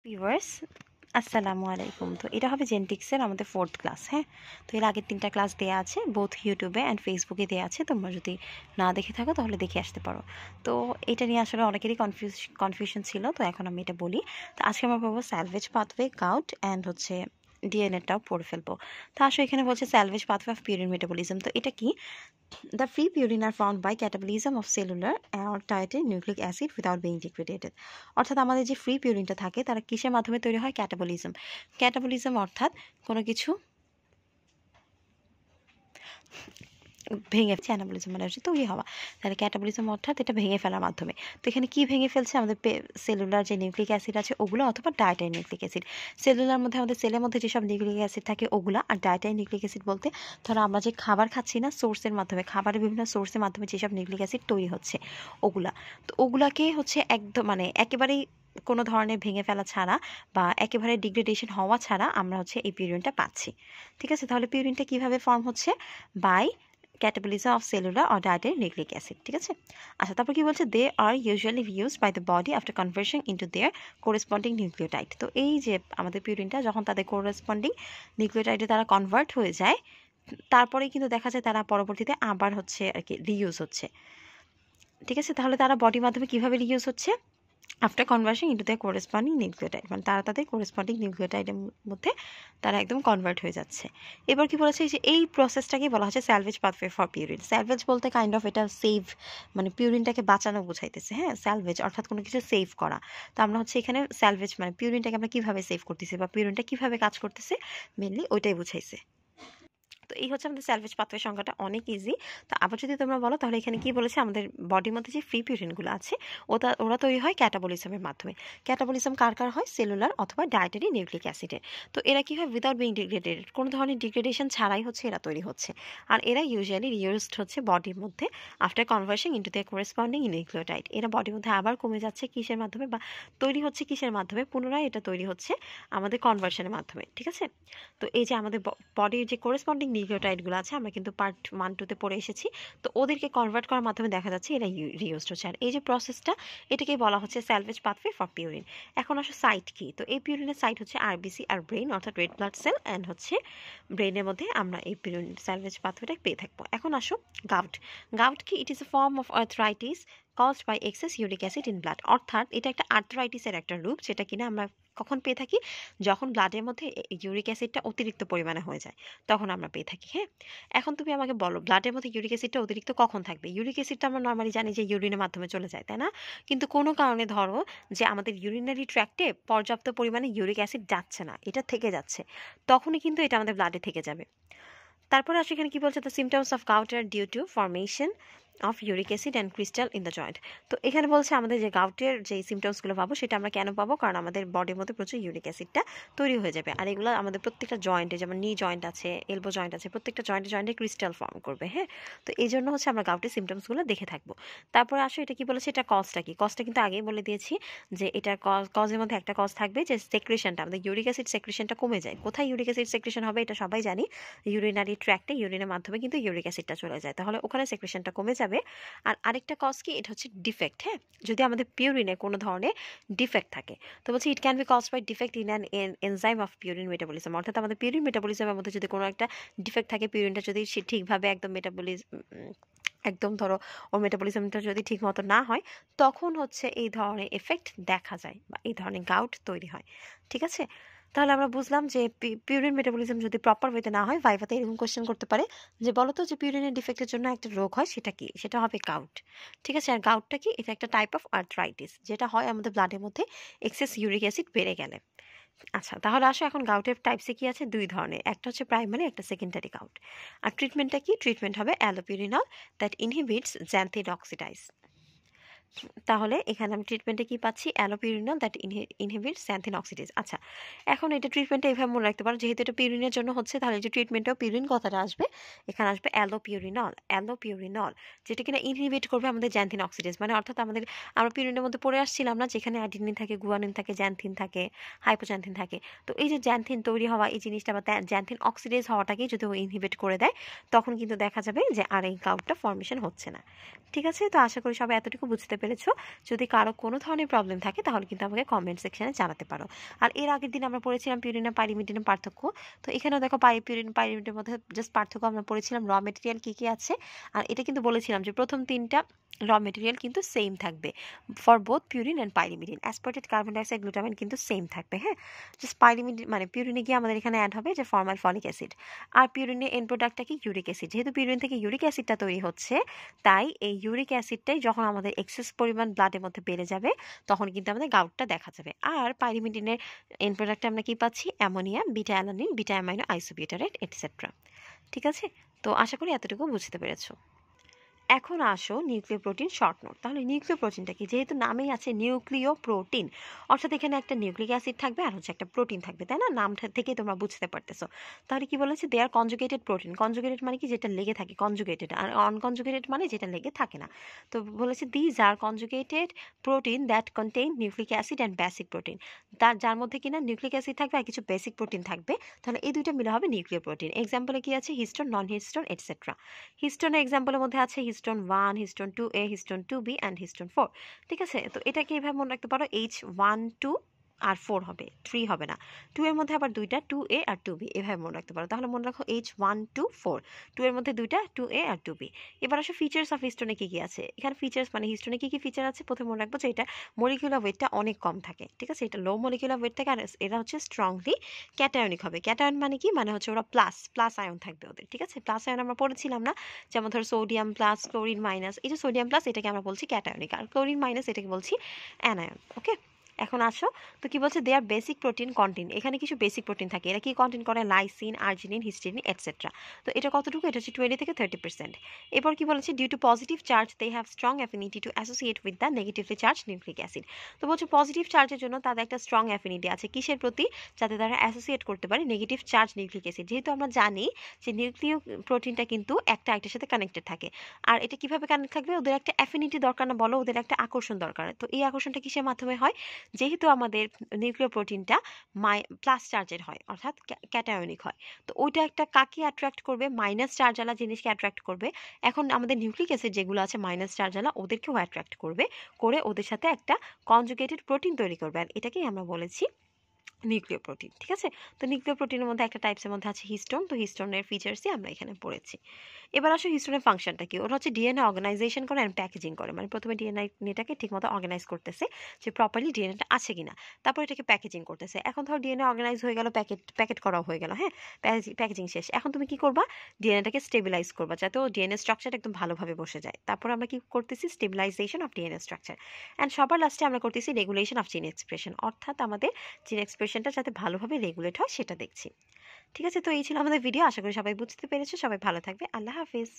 Viewers আসসালামু আলাইকুম। তো এটা হবে জেনেটিক্সের আমাদের 4th ক্লাস। হ্যাঁ, তো এর আগের 3টা ক্লাস দেওয়া আছে, বোথ ইউটিউবে অ্যান্ড ফেসবুকে দেওয়া আছে। তোমরা যদি না দেখে থাকো তাহলে দেখে আসতে পারো। তো এটা নিয়ে আসলে অনেকেরই কনফিউশন ছিল, তো এখন আমি এটা বলি। তো আজকে আমরা পড়বো স্যালভেজ পাথওয়ে, গাউট অ্যান্ড হচ্ছে ডিএনএটাও পড়ে ফেলবো। তো আসলে এখানে বলছে salvage pathway of purine metabolism. তো এটা কি? The free purine are found by catabolism of cellular or titrated nucleic acid without being degraded. অর্থাৎ আমাদের যে ফ্রি পিউরিনটা থাকে তারা কিসের মাধ্যমে তৈরি হয়? ক্যাটাবলিজম। ক্যাটাবলিজম অর্থাৎ কোনো কিছু ভেঙে অ্যানাবলিজম মানে হচ্ছে তৈরি হওয়া। তাহলে ক্যাটাবলিজম অর্থাৎ এটা ভেঙে ফেলার মাধ্যমে। তো এখানে কি ভেঙে ফেলছে? আমাদের সেলুলার যে নিউক্লিক অ্যাসিড আছে ওগুলো, অথবা ডায়েটারি নিউক্লিক অ্যাসিড। সেলুলার মধ্যে আমাদের সেলের মধ্যে যেসব নিউক্লিক অ্যাসিড থাকে ওগুলা, আর ডায়েটারি নিউক্লিক অ্যাসিড বলতে ধরো আমরা যে খাবার খাচ্ছি না, সোর্সের মাধ্যমে, খাবারের বিভিন্ন সোর্সের মাধ্যমে যেসব নিউক্লিক অ্যাসিড তৈরি হচ্ছে ওগুলা। তো ওগুলাকে হচ্ছে একদম মানে একেবারেই কোনো ধরনের ভেঙে ফেলা ছাড়া বা একেবারে ডিগ্রেডেশন হওয়া ছাড়া আমরা হচ্ছে এই পিউরিনটা পাচ্ছি। ঠিক আছে, তাহলে পিউরিনটা কিভাবে ফর্ম হচ্ছে? By catabolism of cellular or dietary nucleic acid. ঠিক আছে, আচ্ছা তারপর কি বলছে? They are usually used by the body after conversion into their corresponding nucleotide. তো এই যে আমাদের পিউরিনটা যখন তাদের কোরেসপন্ডিং নিউক্লিওটাইডে তারা কনভার্ট হয়ে যায়, তারপরেই কিন্তু দেখা যায় তারা পরবর্তীতে আবার হচ্ছে আর কি রিইউজ হচ্ছে। ঠিক আছে, তাহলে তারা বডির মাধ্যমে কিভাবে রিইউজ হচ্ছে? After conversion into the corresponding nucleotide, মানে তারা তাদের কোরেসপন্ডিং নিউক্লিওটাইডের মধ্যে তারা একদম কনভার্ট হয়ে যাচ্ছে। এবার কি বলেছে? যে এই প্রসেসটাকে বলা হচ্ছে salvage pathway for purine. Salvage বলতে কাইন্ড অফ এটা সেভ, মানে পিউরিনটাকে বাঁচানো বোঝাইতেছে। হ্যাঁ, স্যালভেজ অর্থাৎ কোনো কিছু সেভ করা। তো আমরা হচ্ছে এখানে স্যালভেজ মানে পিউরিনটাকে আমরা কীভাবে সেভ করতেছি বা পিউরিনটা কীভাবে কাজ করতেছে, মেনলি ওইটাই বুঝাইছে। তো এই হচ্ছে আমাদের স্যালভেজ পাথওয়ে সংখ্যাটা অনেক ইজি। তো আবার যদি তোমরা বলো তাহলে এখানে কি বলেছে? আমাদের বডির মধ্যে যে ফ্রি পিউরিনগুলো আছে ওরা তৈরি হয় ক্যাটাবলিজমের মাধ্যমে। ক্যাটাবলিজম কার কার হয়? সেলুলার অথবা ডায়েটারি নিউক্লিক অ্যাসিডের। তো এরা কি হয়? উইদাউট বিং ডিগ্রেডেড, কোনো ধরনের ডিগ্রেডেশন ছাড়াই হচ্ছে এরা তৈরি হচ্ছে। আর এরা ইউজুয়ালি রিউজড হচ্ছে বডির মধ্যে after conversion into the corresponding nucleotide. এরা বডির মধ্যে আবার কমে যাচ্ছে কিসের মাধ্যমে, বা তৈরি হচ্ছে কিসের মাধ্যমে? পুনরায় এটা তৈরি হচ্ছে আমাদের কনভার্সনের মাধ্যমে। ঠিক আছে, তো এই যে আমাদের বডির যে কোরেসপন্ডিং নিউক্লিওটাইডগুলো আছে আমরা কিন্তু পার্ট 1-2-তে পড়ে এসেছি। তো ওদেরকে কনভার্ট করার মাধ্যমে দেখা যাচ্ছে এরা রিউজড হচ্ছে। আর এই যে প্রসেসটা, এটাকে বলা হচ্ছে স্যালভেজ পাথওয়ে ফর পিউরিন। এখন আসলে সাইট কি? তো এই পিউরিনের সাইট হচ্ছে আরবিসি আর ব্রেন, অর্থাৎ রেড ব্লাড সেল অ্যান্ড হচ্ছে ব্রেনের মধ্যে আমরা এই পিউরিন স্যালভেজ পাথওয়েটা পেয়ে থাকবো। এখন আসো গাউট। গাউট কি? It is a form of arthritis caused by excess uric acid in blood. অর্থাৎ এটা একটা আর্থরাইটিসের একটা রূপ, যেটা কিনা আমরা কখন পেয়ে থাকি? যখন ব্লাডের মধ্যে ইউরিক অ্যাসিডটা অতিরিক্ত পরিমাণে হয়ে যায়, তখন আমরা পেয়ে থাকি। হ্যাঁ, এখন তুমি আমাকে বলো ব্লাডের মধ্যে ইউরিক অ্যাসিডটা অতিরিক্ত কখন থাকবে? ইউরিক অ্যাসিডটা আমরা নর্মালি জানি যে ইউরিনের মাধ্যমে চলে যায়, তাই না? কিন্তু কোনো কারণে ধরো যে আমাদের ইউরিনারি ট্র্যাক্টে পর্যাপ্ত পরিমাণে ইউরিক অ্যাসিড যাচ্ছে না, এটা থেকে যাচ্ছে, তখনই কিন্তু এটা আমাদের ব্লাডে থেকে যাবে। তারপরে আসলে এখানে কি বলছে? The symptoms of gout are due to formation of uric acid and crystal in the joint. তো এখানে বলছে আমাদের যে গাউটের যে সিমটমসগুলো পাবো সেটা আমরা কেন পাবো? কারণ আমাদের বডির মধ্যে প্রচুর ইউরিক অ্যাসিডটা তৈরি হয়ে যাবে, আর এগুলো আমাদের প্রত্যেকটা জয়েন্টে, যেমন নি জয়েন্ট আছে, এলবো জয়েন্ট আছে, প্রত্যেকটা জয়েন্টে ক্রিস্টাল ফর্ম করবে। হ্যাঁ, তো এই জন্য হচ্ছে আমরা গাউটের সিমটমসগুলো দেখে থাকবো। তারপরে আসো এটা কি বলেছে? এটা কজটা কি? কজটা কিন্তু আগেই বলে দিয়েছি যে এটার কজের মধ্যে একটা কজ থাকবে যে সেক্রেশনটা, আমাদের ইউরিক অ্যাসিড সেক্রেশনটা কমে যায়। কোথায় ইউরিক অ্যাসিড সেক্রেশন হবে এটা সবাই জানি, ইউরিনারি ট্র্যাক্টে, ইউরিনের মাধ্যমে কিন্তু ইউরিক অ্যাসিডটা চলে যায়, তাহলে ওখানে সেক্রেশনটা কমে যাবে। আর আরেকটা কজ কি? এটা হচ্ছে ডিফেক্ট। হ্যাঁ, যদি আমাদের পিউরিনে কোনো ধরনের ডিফেক্ট থাকে, তো বলছি it can be caused by defect in an enzyme of purine metabolism. অর্থাৎ আমাদের পিউরিন মেটাবলিজমের মধ্যে যদি কোনো একটা ডিফেক্ট থাকে, পিউরিনটা যদি সে ঠিকভাবে একদম একদম ধরো ওর মেটাবলিজমটা যদি ঠিক মতো না হয়, তখন হচ্ছে এই ধরনের এফেক্ট দেখা যায় বা এই ধরনের গাউট তৈরি হয়। ঠিক আছে, তাহলে আমরা বুঝলাম যে পিউরিন মেটাবলিজম যদি প্রপার ওয়েতে না হয়, ভাইভাতে এরকম কোশ্চেন করতে পারে যে বলো তো যে পিউরিনের ডিফেক্টের জন্য একটা রোগ হয়, সেটা কি? সেটা হবে গাউট। ঠিক আছে, আর গাউটটা কি? এটা একটা টাইপ অফ আর্থরাইটিস, যেটা হয় আমাদের ব্লাডের মধ্যে এক্সেস ইউরিক অ্যাসিড বেড়ে গেলে। আচ্ছা, তাহলে আসো এখন গাউটের টাইপসে কি আছে? দুই ধরনের, একটা হচ্ছে প্রাইমারি, একটা সেকেন্ডারি গাউট। আর ট্রিটমেন্টটা কি? ট্রিটমেন্ট হবে অ্যালোপিরিনল দ্যাট ইনহিবিটস xanthine অক্সিডাইজ। তাহলে এখানে আমি ট্রিটমেন্টে কি পাচ্ছি? Allopurinol that inhibits xanthine oxidase. আচ্ছা, এখন এটা ট্রিটমেন্টটা এইভাবে মনে রাখতে পারো, যেহেতু এটা পিউরিনের জন্য হচ্ছে, তাহলে যে ট্রিটমেন্টেও পিউরিন কথাটা আসবে, এখানে আসবে অ্যালোপিউরিনল, যেটা কিনা ইনহিবিট করবে আমাদের xanthine অক্সিডেজ। মানে অর্থাৎ আমরা পিউরিনের মধ্যে পড়ে আসছিলাম না, যেখানে অ্যাডিনিন থাকে, গুয়ানিন থাকে, xanthine থাকে, হাইপোxanthine থাকে। তো এই যে xanthine তৈরি হওয়া এই জিনিসটা বা xanthine অক্সিডেজ হওয়াটাকে যদি ও ইনহিবিট করে দেয়, তখন কিন্তু দেখা যাবে যে আর এই গাউটটা ফর্মেশন হচ্ছে না। ঠিক আছে, তো আশা করি সবাই এতটুকু বুঝতে পেরেছো। যদি কারো কোনো ধরনের প্রবলেম থাকে তাহলে কিন্তু আমাকে কমেন্ট সেকশনে জানাতে পারো। আর এর আগের দিন আমরা পড়েছিলাম পিউরিন আর পাইরিমিডিনের পার্থক্য। তো এখানেও দেখো পিউরিন পাইরিমিডিনের মধ্যে জাস্ট পার্থক্য আমরা পড়েছিলাম র মেটেরিয়াল কী কী আছে। আর এটা কিন্তু বলেছিলাম যে প্রথম 3টা র মেটেরিয়াল কিন্তু সেম থাকবে for both purine and pyrimidine. Aspartate, carbon dioxide, glutamine কিন্তু সেম থাকবে। হ্যাঁ, জাস্ট পাইরিমিডিন মানে পিউরিনে গিয়ে আমাদের এখানে অ্যাড হবে যে ফর্মাল ফলিক অ্যাসিড। আর পিউরিনের এন্ড প্রোডাক্টটা কি ইউরিক অ্যাসিড। যেহেতু পিউরিন থেকে ইউরিক অ্যাসিডটা তৈরি হচ্ছে, তাই এই ইউরিক অ্যাসিডটাই যখন আমাদের এক্সেস পরিমাণ ব্লাডের মধ্যে বেড়ে যাবে তখন কিন্তু আমাদের গাউটটা দেখা যাবে। আর পাইরিমিডিনের এন্ড প্রোডাক্টে আমরা কি পাচ্ছি? Ammonia, beta alanine, beta amino, isobutyrate etcetera. ঠিক আছে, তো আশা করি এতটুকু বুঝতে পেরেছো। এখন আসো নিউক্লিয় প্রোটিন শর্ট নোট। তাহলে নিউক্লিয় প্রোটিনটা কি? যেহেতু নামেই আছে নিউক্লিয় প্রোটিন, অর্থাৎ এখানে একটা নিউক্লিক অ্যাসিড থাকবে আর হচ্ছে একটা প্রোটিন থাকবে, তাই না? নামটা থেকেই তোমরা বুঝতে পারতেছো। তাহলে কি বলেছে? দে আর কনজুগেটেড প্রোটিন। কনজুগেটেড মানে কি? যেটা লেগে থাকে, কনজুগেটেড। আর অনকনজুগেটেড মানে যেটা লেগে থাকে না। তো বলেছে these are conjugated protein that contain nucleic acid and basic protein. যার মধ্যে কিনা নিউক্লিক অ্যাসিড থাকবে আর কিছু বেসিক প্রোটিন থাকবে। তাহলে এই দুইটা মিলে হবে নিউক্লিয় প্রোটিন। এক্সাম্পলে কি আছে? হিস্টোন, নন হিস্টোন এটসেট্রা। হিস্টোনের এক্সাম্পলের মধ্যে আছে histone 1, histone 2A, histone 2B and histone 4। ঠিক আছে, তো এটাকে এইভাবে মনে রাখতে পারো H1 2 আর 4 হবে, 3 হবে না। 2 এর মধ্যে আবার দুইটা 2A আর 2B, এভাবে মনে রাখতে পারো। তাহলে মনে রাখো H1 2 4, 2 এর মধ্যে দুইটা 2A আর 2B। এবার আসো ফিচার্স অফ হিস্টোনে কি কি আছে। এখানে ফিচার্স মানে হিস্টোনে কি কি ফিচার আছে প্রথমে মনে রাখবো যে এটা মলিকুলার ওয়েটটা অনেক কম থাকে। ঠিক আছে, এটা লো মলিকুলার ওয়েট থাকে আর এরা হচ্ছে স্ট্রংলি ক্যাটায়নিক হবে। ক্যাটায়ন মানে কি? মানে হচ্ছে ওরা প্লাস আয়ন থাকবে ওদের। ঠিক আছে, প্লাস আয়ন আমরা পড়েছিলাম না? যেমন ধরো সোডিয়াম প্লাস, ক্লোরিন মাইনাস। এই যে সোডিয়াম প্লাস এটাকে আমরা বলছি ক্যাটায়নিক, আর ক্লোরিন মাইনাস এটাকে বলছি অ্যানায়ন। ওকে, এখন আসো তো কি বলছে? They R basic protein contain. এখানে কিছু বেসিক প্রোটিন থাকে। এরা কি কন্টেইন করে? Lysine, arginine, histidine etcetera. তো এটা কতটুকু? এটা হচ্ছে 20 থেকে 30%। এরপর কি বলেছে? Due to positive charge they have strong affinity to associate with the negatively charged nucleic acid. তো বলছে পজিটিভ চার্জের জন্য তাদের একটা স্ট্রং অ্যাফিনিটি আছে কিসের প্রতি? যাতে তারা অ্যাসোসিয়েট করতে পারে নেগেটিভ চার্জ নিউক্লিক অ্যাসিড। যেহেতু আমরা জানি যে নিউক্লিয় প্রোটিনটা কিন্তু একটা আরেকটার সাথে কানেক্টেড থাকে। আর এটা কিভাবে কানেক্ট থাকবে? ওদের একটা অ্যাফিনিটি দরকার না বলো, ওদের একটা আকর্ষণ দরকার। তো এই আকর্ষণটা কিসের মাধ্যমে হয়? যেহেতু আমাদের নিউক্লিয় প্রোটিনটা প্লাস চার্জের হয়, অর্থাৎ ক্যাটায়নিক হয়, তো ওইটা একটা কাকে অ্যাট্রাক্ট করবে? মাইনাস চার্জওয়ালা জিনিসকে অ্যাট্রাক্ট করবে। এখন আমাদের নিউক্লিক অ্যাসিড যেগুলো আছে মাইনাস চার্জওয়ালা, ওদেরকেও অ্যাট্রাক্ট করবে, করে ওদের সাথে একটা কনজুগেটেড প্রোটিন তৈরি করবে। আর এটাকেই আমরা বলেছি নিউক্লিয় প্রোটিন। ঠিক আছে, তো নিউক্লিয় প্রোটিনের মধ্যে একটা টাইপসের মধ্যে আছে হিস্টোন। তো হিস্টোনের ফিচার্সই আমরা এখানে পড়েছি। এবার আসো হিস্টোনের ফাংশনটা কি। ওটা হচ্ছে ডিএনএ অর্গানাইজেশন করে অ্যান্ড প্যাকেজিং করে। মানে প্রথমে ডিএনএটাকে ঠিকমতো অর্গানাইজ করতেছে যে প্রপারলি ডিএনএটা আছে কিনা, তারপর এটাকে প্যাকেজিং করতেছে। এখন ধর ডিএনএ অর্গানাইজ হয়ে গেল, প্যাকেট করা হয়ে গেল। হ্যাঁ, প্যাকেজিং শেষ। এখন তুমি কি করবা? ডিএনএটাকে স্টেবিলাইজ করবা যাতে ও ডিএনএ স্ট্রাকচার একদম ভালোভাবে বসে যায়। তারপর আমরা কি করতেছি? Stabilisation of DNA structure. And সবার লাস্টে আমরা করতেছি রেগুলেশন অফ জিন এক্সপ্রেশন, অর্থাৎ আমাদের জিন এক্সপ্রেশনটা যাতে ভালোভাবে রেগুলেট হয় সেটা দেখছি। ঠিক আছে, তো এই ছিল আমাদের ভিডিও। আশা করি সবাই বুঝতে পেরেছো। সবাই ভালো থাকবে। আল্লাহ হাফিজ।